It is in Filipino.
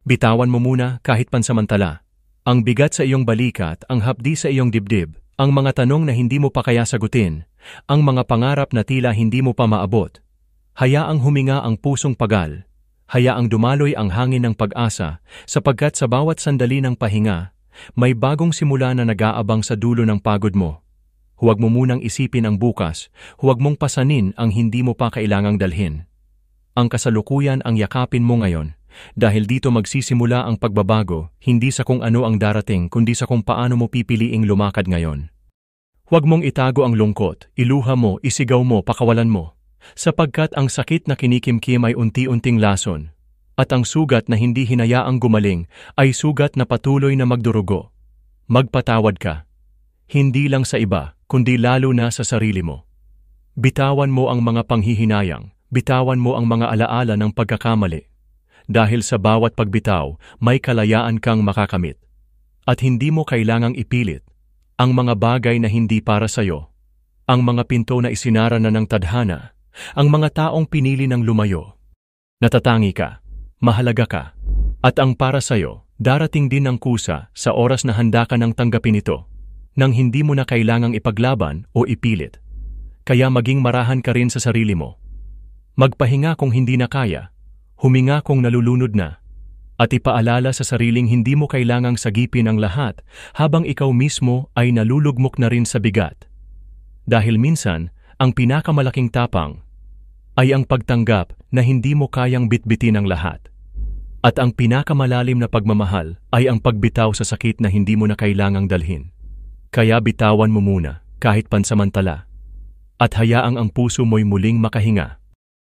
Bitawan mo muna kahit pansamantala. Ang bigat sa iyong balikat, ang hapdi sa iyong dibdib, ang mga tanong na hindi mo pa kaya sagutin, ang mga pangarap na tila hindi mo pa maabot. Hayaang huminga ang pusong pagal. Hayaang dumaloy ang hangin ng pag-asa, sapagkat sa bawat sandali ng pahinga, may bagong simula na nag-aabang sa dulo ng pagod mo. Huwag mo munang isipin ang bukas, huwag mong pasanin ang hindi mo pa kailangang dalhin. Ang kasalukuyan ang yakapin mo ngayon, dahil dito magsisimula ang pagbabago, hindi sa kung ano ang darating kundi sa kung paano mo pipiliing lumakad ngayon. Huwag mong itago ang lungkot, iluha mo, isigaw mo, pakawalan mo. Sapagkat ang sakit na kinikimkim ay unti-unting lason, at ang sugat na hindi hinayaang gumaling ay sugat na patuloy na magdurugo. Magpatawad ka. Hindi lang sa iba, kundi lalo na sa sarili mo. Bitawan mo ang mga panghihinayang, bitawan mo ang mga alaala ng pagkakamali. Dahil sa bawat pagbitaw, may kalayaan kang makakamit. At hindi mo kailangang ipilit ang mga bagay na hindi para sa'yo, ang mga pinto na isinara na ng tadhana, ang mga taong pinili ng lumayo. Natatangi ka, mahalaga ka, at ang para sa'yo, darating din ang kusa sa oras na handa ka nang tanggapin ito, nang hindi mo na kailangang ipaglaban o ipilit. Kaya maging marahan ka rin sa sarili mo. Magpahinga kung hindi na kaya, huminga kung nalulunod na, at ipaalala sa sariling hindi mo kailangang sagipin ang lahat habang ikaw mismo ay nalulugmok na rin sa bigat. Dahil minsan, ang pinakamalaking tapang ay ang pagtanggap na hindi mo kayang bitbitin ang lahat. At ang pinakamalalim na pagmamahal ay ang pagbitaw sa sakit na hindi mo na kailangang dalhin. Kaya bitawan mo muna, kahit pansamantala. At hayaang ang puso mo'y muling makahinga.